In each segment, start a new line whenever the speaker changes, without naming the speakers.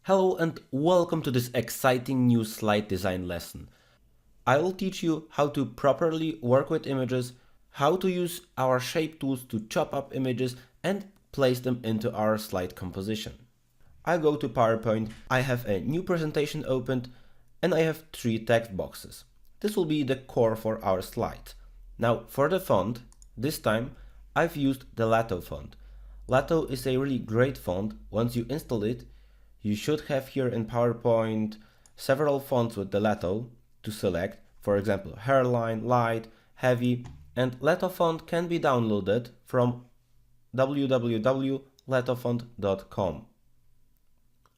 Hello and welcome to this exciting new slide design lesson. I will teach you how to properly work with images, how to use our shape tools to chop up images and place them into our slide composition. I go to PowerPoint, I have a new presentation opened, and I have 3 text boxes. This will be the core for our slide. Now for the font, this time I've used the Lato font. Lato is a really great font. Once you install it, you should have here in PowerPoint several fonts with the Lato to select, for example, hairline, light, heavy, and Lato font can be downloaded from www.latofont.com.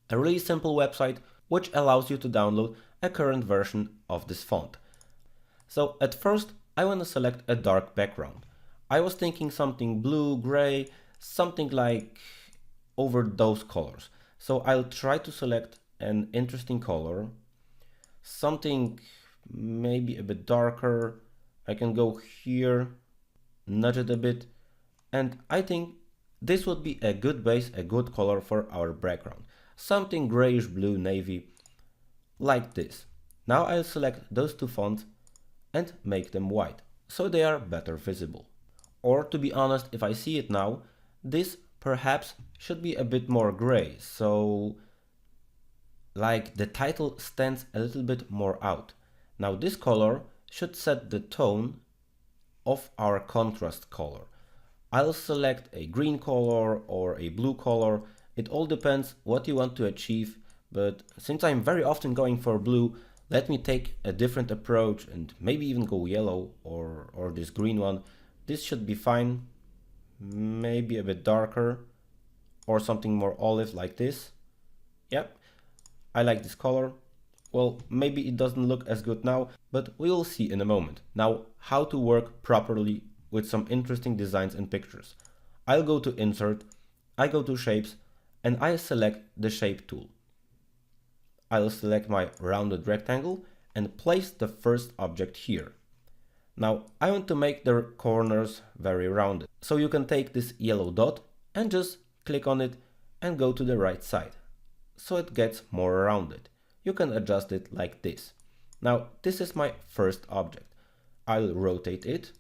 A really simple website which allows you to download a current version of this font. So at first I want to select a dark background. I was thinking something blue, gray, something like over those colors. So I'll try to select an interesting color, something maybe a bit darker. I can go here, nudge it a bit, and I think this would be a good base, a good color for our background. Something grayish blue, navy, like this. Now I'll select those 2 fonts and make them white, so they are better visible. Or to be honest, if I see it now, this perhaps should be a bit more gray, so like the title stands a little bit more out. Now this color should set the tone of our contrast color. I'll select a green color or a blue color. It all depends what you want to achieve, but since I'm very often going for blue, let me take a different approach and maybe even go yellow or this green one. This should be fine. Maybe a bit darker or something more olive like this. Yep, I like this color. Well, maybe it doesn't look as good now, but we will see in a moment. Now, how to work properly with some interesting designs and pictures. I'll go to Insert, I go to Shapes, and I select the Shape tool. I'll select my rounded rectangle and place the first object here. Now I want to make the corners very rounded. So you can take this yellow dot and just click on it and go to the right side. So it gets more rounded. You can adjust it like this. Now this is my first object. I'll rotate it.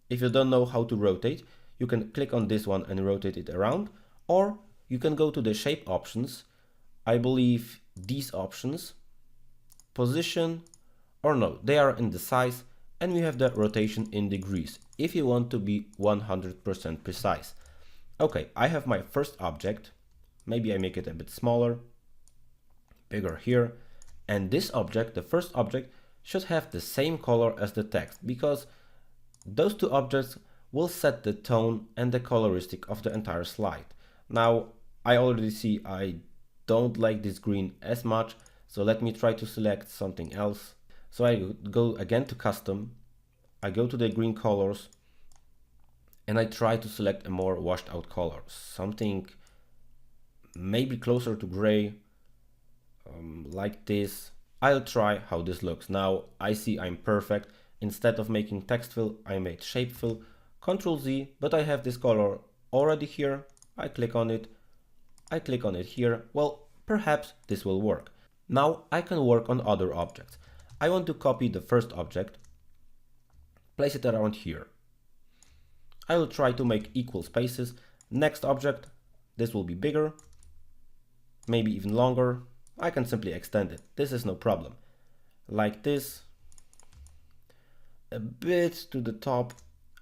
If you don't know how to rotate, you can click on this one and rotate it around, or you can go to the shape options. I believe these options, position, or no, they are in the size, and we have the rotation in degrees if you want to be 100% precise. Okay, I have my first object. Maybe I make it a bit smaller, bigger here. And this object, the first object, should have the same color as the text because those 2 objects will set the tone and the coloristic of the entire slide. Now, I already see I don't like this green as much, so let me try to select something else. So I go again to custom, I go to the green colors, and I try to select a more washed out color, something maybe closer to gray, like this. I'll try how this looks. Now I see I'm perfect. Instead of making text fill, I made shape fill, Ctrl Z, but I have this color already here. I click on it, I click on it here. Well, perhaps this will work. Now I can work on other objects. I want to copy the first object, place it around here. I will try to make equal spaces. Next object, this will be bigger, maybe even longer. I can simply extend it. This is no problem. Like this, a bit to the top.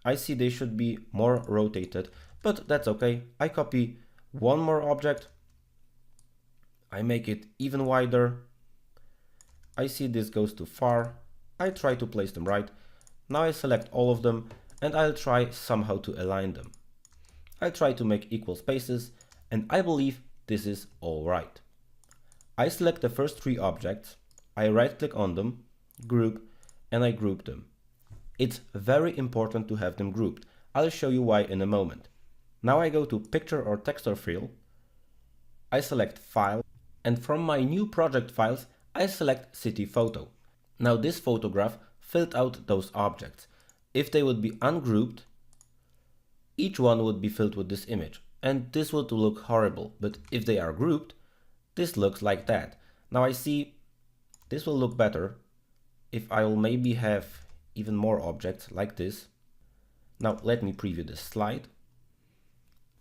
I see they should be more rotated, but that's okay. I copy one more object. I make it even wider. I see this goes too far. I try to place them right. Now I select all of them and I'll try somehow to align them. I'll try to make equal spaces and I believe this is all right. I select the first 3 objects. I right click on them, group, and I group them. It's very important to have them grouped. I'll show you why in a moment. Now I go to Picture or Texture Fill. I select File, and from my new project files, I select City Photo. Now this photograph filled out those objects. If they would be ungrouped, each one would be filled with this image, and this would look horrible. But if they are grouped, this looks like that. Now I see this will look better if I will maybe have even more objects like this. Now let me preview this slide.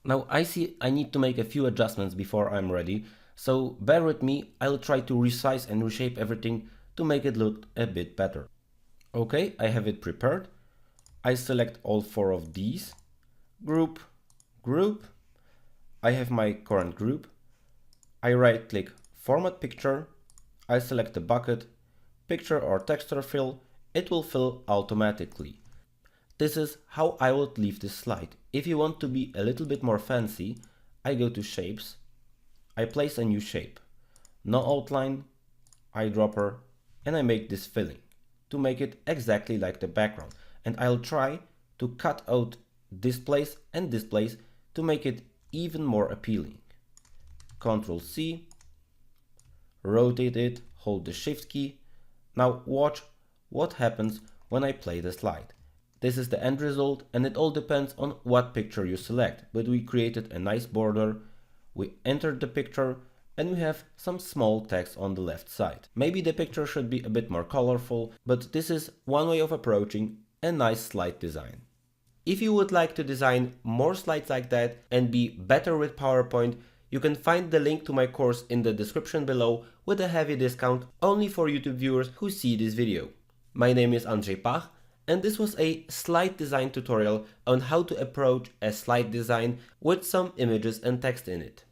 Now I see I need to make a few adjustments before I'm ready, so bear with me, I'll try to resize and reshape everything to make it look a bit better. Okay, I have it prepared. I select all 4 of these, group, group. I have my current group. I right click format picture. I select the bucket, picture or texture fill. It will fill automatically. This is how I would leave this slide. If you want to be a little bit more fancy, I go to shapes. I place a new shape. No outline, eyedropper, and I make this filling to make it exactly like the background. And I'll try to cut out this place and this place to make it even more appealing. Ctrl C, rotate it, hold the Shift key. Now watch what happens when I play the slide. This is the end result, and it all depends on what picture you select, but we created a nice border, we entered the picture, and we have some small text on the left side. Maybe the picture should be a bit more colorful, but this is one way of approaching a nice slide design. If you would like to design more slides like that and be better with PowerPoint, you can find the link to my course in the description below with a heavy discount only for YouTube viewers who see this video. My name is Andrzej Pach, and this was a slide design tutorial on how to approach a slide design with some images and text in it.